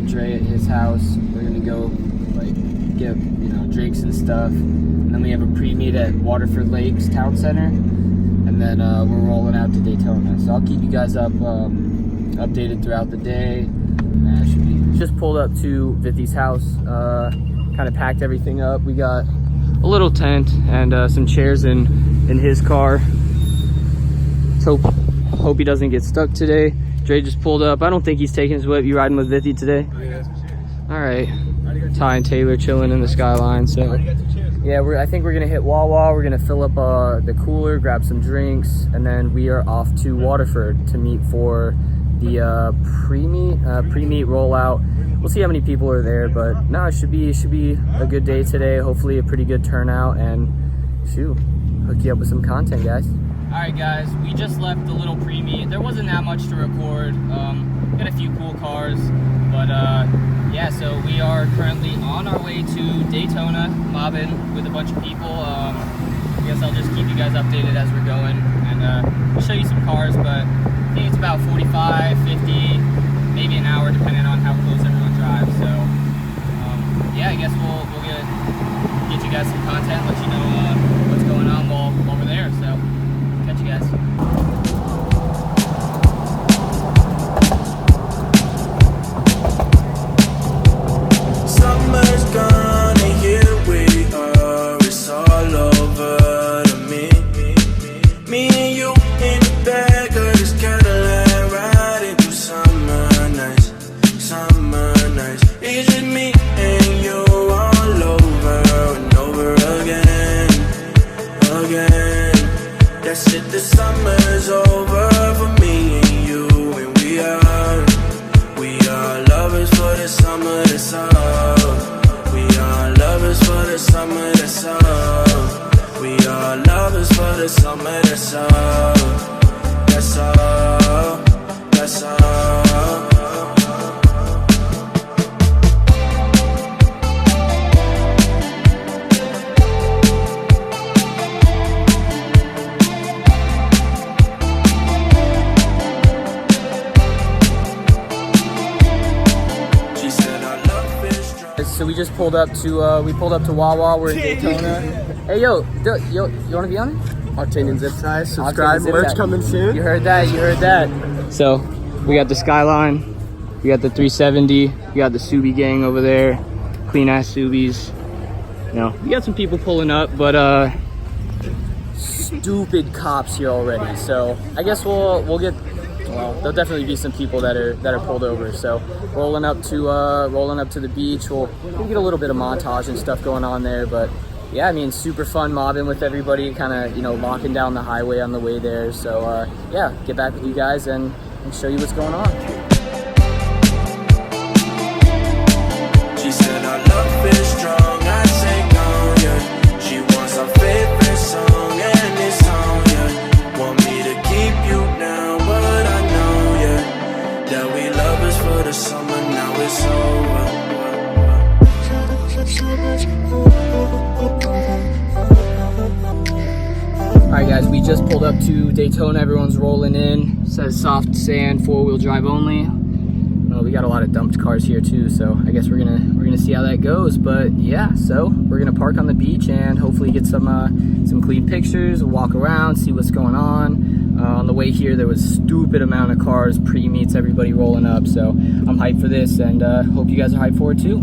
and Dre at his house. We're gonna go like get drinks and stuff, and then we have a pre-meet at Waterford Lakes Town Center, and then we're rolling out to Daytona. So I'll keep you guys updated throughout the day. Just pulled up to Vithy's house, kind of packed everything up. We got a little tent and some chairs in his car. Hope he doesn't get stuck today. Dre just pulled up. I don't think he's taking his whip. You riding with Vithy today? All right. Ty and Taylor chilling in the Skyline. So yeah, I think we're gonna hit Wawa. We're gonna fill up the cooler, grab some drinks, and then we are off to Waterford to meet for the pre-meet rollout. We'll see how many people are there, but no, it should be a good day today. Hopefully a pretty good turnout, and shoot, hook you up with some content, guys. All right, guys, we just left the little pre-meet. There wasn't that much to record. Got a few cool cars, but yeah, so we are currently on our way to Daytona, mobbing with a bunch of people. I guess I'll just keep you guys updated as we're going, and I'll show you some cars, but I think it's about 45, 50, maybe an hour, depending on how close everyone drives. So yeah, I guess we'll get you guys some content, let you know what's going on while we're there. So catch you guys. Summer's gone and here we are. It's all over to me. Me and you in the back of this Cadillac, riding through summer nights. Summer nights. It's just me and you all over and over again. Again. That's it, the summer's over for me and you, and we are lovers for the summer that's up. We are lovers for the summer that's up. We are lovers for the summer that's up. That's up. That's up. So we just pulled up to Wawa. We're in Daytona. Hey you want to be on it? Octane zip ties, subscribe, merch coming soon. You heard that. So we got the Skyline, we got the 370, we got the Subi gang over there, clean ass Subis. We got some people pulling up, but stupid cops here already. So I guess we'll get. Well, there'll definitely be some people that are pulled over. So rolling up to the beach. We'll get a little bit of montage and stuff going on there. But yeah, I mean, super fun mobbing with everybody. Kind of locking down the highway on the way there. So yeah, get back with you guys and show you what's going on. She said our love is strong. I say no, yeah. She wants our favorite song and it's on, yeah. Want me to keep you now, but I know, yeah, that we lovers for the summer, now it's over. Alright guys, we just pulled up to Daytona. Everyone's rolling in. It says soft sand, 4-wheel drive only. Well, we got a lot of dumped cars here too, so I guess we're gonna see how that goes. But yeah, so we're gonna park on the beach and hopefully get some clean pictures, walk around, see what's going on. On the way here, there was a stupid amount of cars, pre-meets, everybody rolling up. So I'm hyped for this, and hope you guys are hyped for it too.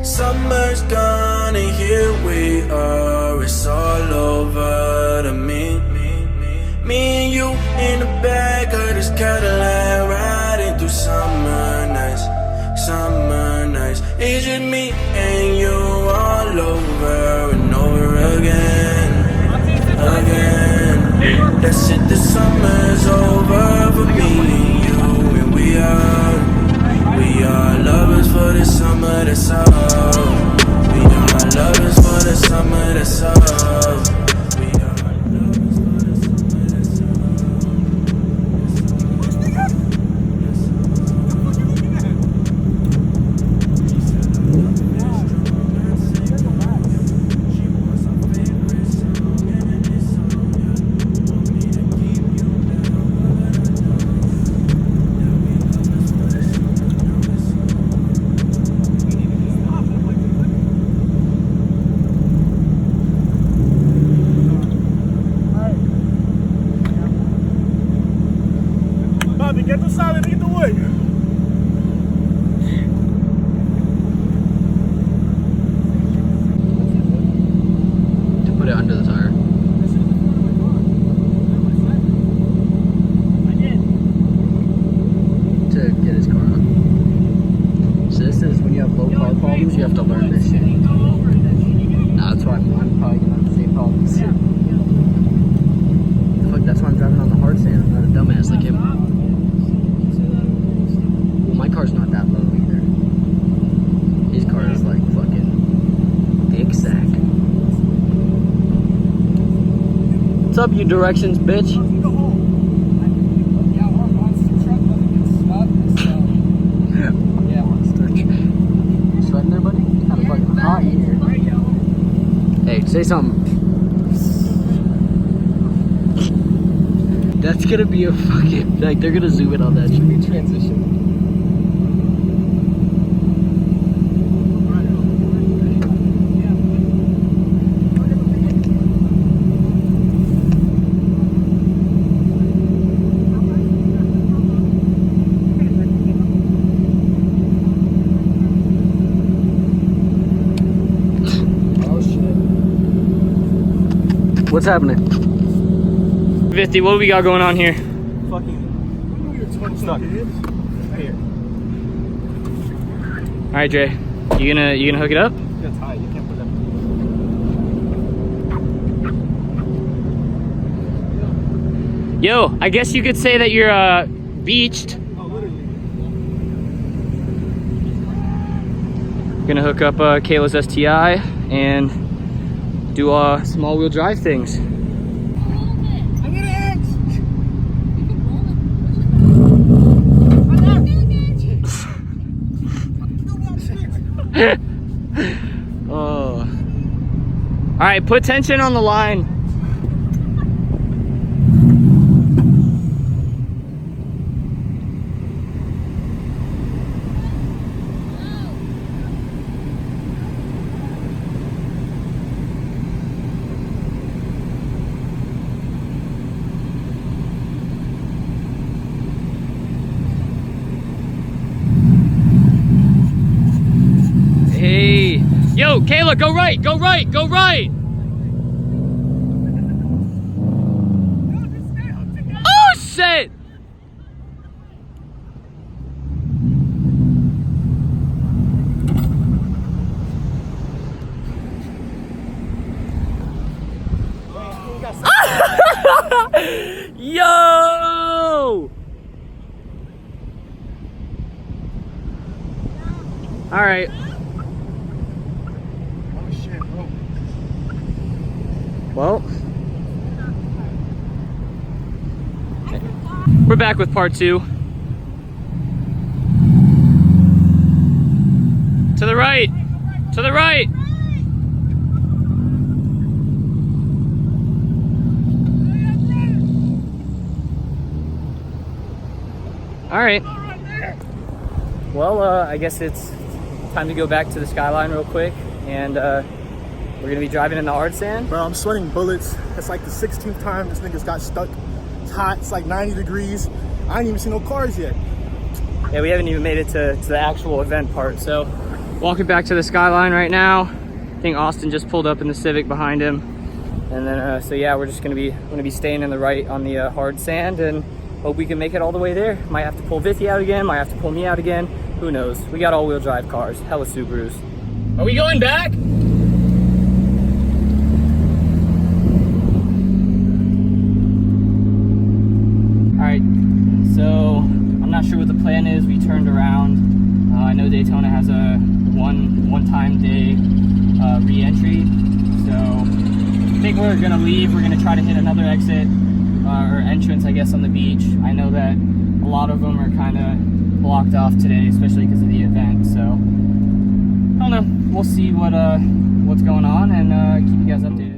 Summer's gone and here we are. It's all over to me. Me and you in the back of this Cadillac, riding through summer nights. Summer nights. It's just me and you all over and over again. Again. That's it, the summer's over for me and you, and we are lovers for the summer that's up. We are lovers for the summer that's up. We are lovers for the summer that's up. papi, ¿qué tú sabes? ¿Qué tú güey? To put it under the tire. To get his car up. So this is when you have low car problems, you have to learn this shit. Nah, that's why I'm probably gonna have the same problems. Fuck, that's why I'm driving on the hard sand. I'm not a dumbass like him. Well, my car's not that low either. His car is like fucking dick sack. What's up, you directions, bitch? Sweating there, buddy? It's kind of fucking hot here. Hey, say something. That's gonna be a fucking, like, they're gonna zoom in on that shit. Transition. What's happening? 50, what do we got going on here? Fucking stuck. Here. All right, Dre, you gonna hook it up? It's high. You can't put that. Yo, I guess you could say that you're beached. Oh, literally. Gonna hook up Kayla's STI and do some all-wheel drive things. Oh. All right, put tension on the line. Hey, yo, Kayla, go right, go right, go right. Oh shit! Yo! All right. Well, we're back with part 2. To the right, to the right. All right. Well, I guess it's time to go back to the skyline real quick, and we're gonna be driving in the hard sand. Bro, I'm sweating bullets. It's like the 16th time this nigga's got stuck. It's hot. It's like 90 degrees. I ain't even seen no cars yet. Yeah, we haven't even made it to the actual event part. So, walking back to the skyline right now. I think Austin just pulled up in the Civic behind him, and then so yeah, we're just gonna be staying in the right on the hard sand, and hope we can make it all the way there. Might have to pull Vicky out again. Might have to pull me out again. Who knows? We got all-wheel drive cars. Hella Subarus. Are we going back? So I'm not sure what the plan is. We turned around. I know Daytona has a one-time day re-entry. So I think we're gonna leave. We're gonna try to hit another exit or entrance, I guess, on the beach. I know that a lot of them are kind of blocked off today, especially because of the event. So I don't know. We'll see what's going on and keep you guys updated.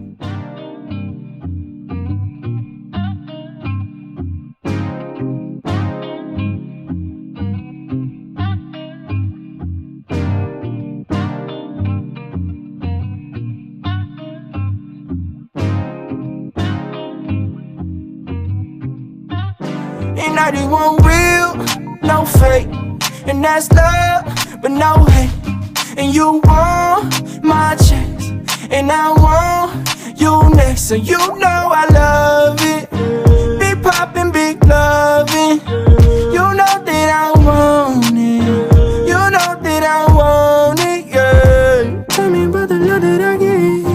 And I just want real, no fake. And that's love, but no hate. And you want my chance, and I want you next. So you know I love it. Big poppin', big loving. You know that I want it. You know that I want it, yeah. Tell me about the love that I get.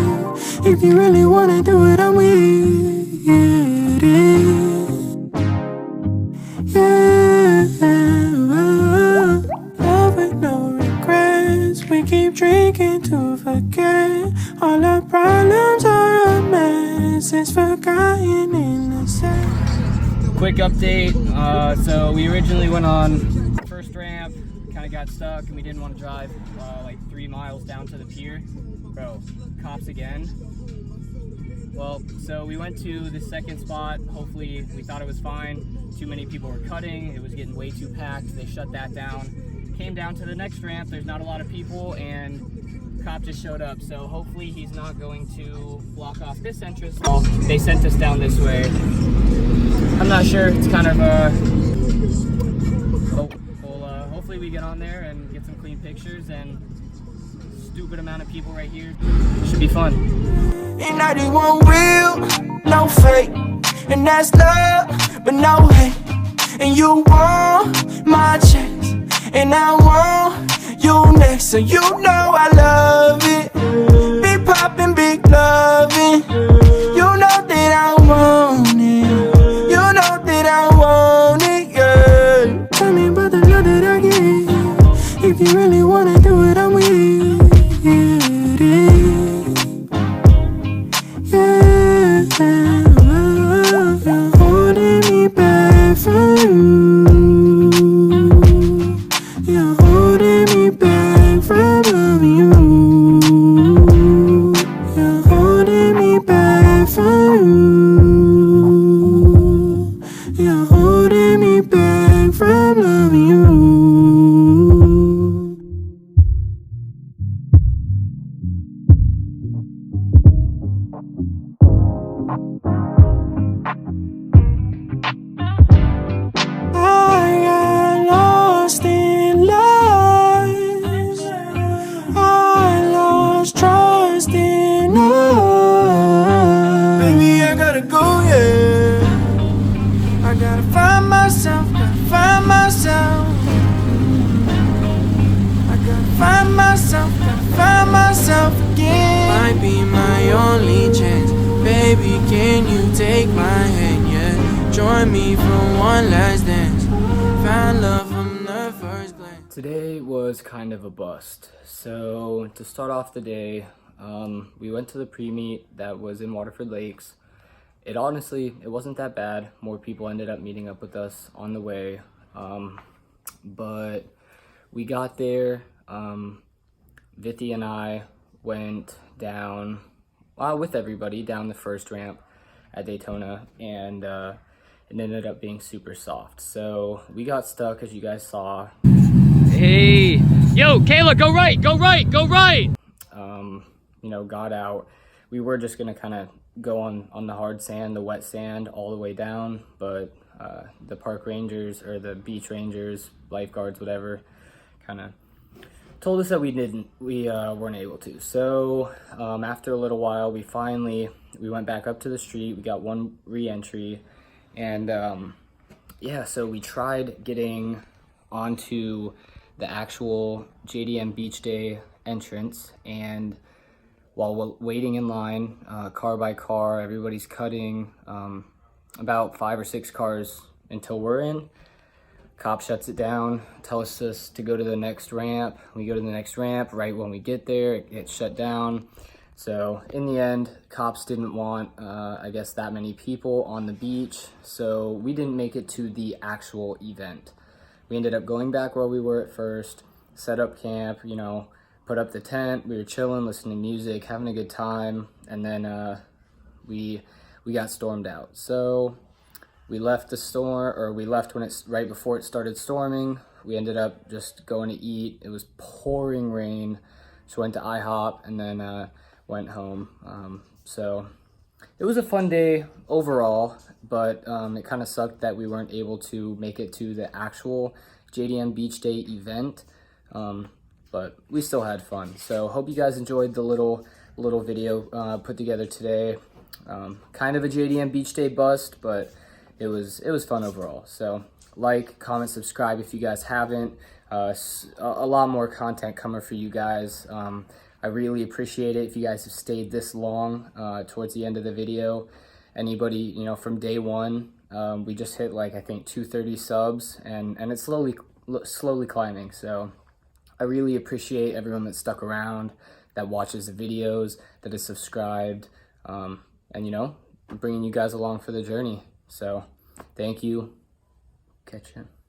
If you really wanna do it, I'm with it. Yeah, love with no regrets. We keep drinking to forget. All our problems are a mess. It's forgotten in the sand. Quick update. So we originally went on first ramp, kind of got stuck, and we didn't want to drive like 3 miles down to the pier. Bro, cops again. Well, so we went to the second spot. Hopefully, we thought it was fine. Too many people were cutting. It was getting way too packed. They shut that down. Came down to the next ramp. There's not a lot of people, and cop just showed up. So hopefully he's not going to block off this entrance. Well, they sent us down this way. I'm not sure. It's kind of hopefully we get on there and get some clean pictures, and stupid amount of people right here. Should be fun. And I just want real, no fake. And that's love, but no hate. And you want my chance, and I want you next. So you know I love it. Big poppin', big loving. You know that I want it. You know that I want it, yeah. Tell me about the love that I get. If you really wanna do it, I'm with it. You're holding me back from you. You're holding me back from loving you. You're holding me back from you. You're holding me back from loving you. Might be my only chance. Baby, can you take my hand, yeah? Join me for one last dance. Found love from the first glance. Today was kind of a bust. So to start off the day, we went to the pre-meet that was in Waterford Lakes. It wasn't that bad. More people ended up meeting up with us on the way. But we got there, Vithi and I went down with everybody down the first ramp at Daytona, and it ended up being super soft. So we got stuck, as you guys saw. Hey, yo, Kayla, go right, go right, go right. Got out. We were just gonna kind of go on the hard sand, the wet sand, all the way down, but the park rangers or the beach rangers, lifeguards, whatever, kind of told us that we weren't able to. So after a little while, we went back up to the street. We got one re-entry, and so we tried getting onto the actual JDM Beach Day entrance, and while waiting in line, car by car, everybody's cutting, about 5 or 6 cars until we're in. Cop shuts it down, tells us to go to the next ramp. We go to the next ramp. Right when we get there, it gets shut down. So in the end, cops didn't want, I guess, that many people on the beach. So we didn't make it to the actual event. We ended up going back where we were at first, set up camp, put up the tent. We were chilling, listening to music, having a good time. And then we got stormed out. So we left when it's right before it started storming. We ended up just going to eat. It was pouring rain. So went to IHOP and then went home. So it was a fun day overall, but it kind of sucked that we weren't able to make it to the actual JDM Beach Day event, but we still had fun. So hope you guys enjoyed the little video put together today. Kind of a JDM Beach Day bust, but it was fun overall. So like, comment, subscribe if you guys haven't. A lot more content coming for you guys. I really appreciate it if you guys have stayed this long towards the end of the video. Anybody, you know, from day one, we just hit like, I think 230 subs, and it's slowly climbing. So I really appreciate everyone that stuck around, that watches the videos, that is subscribed, and you know, bringing you guys along for the journey. So thank you. Catch you.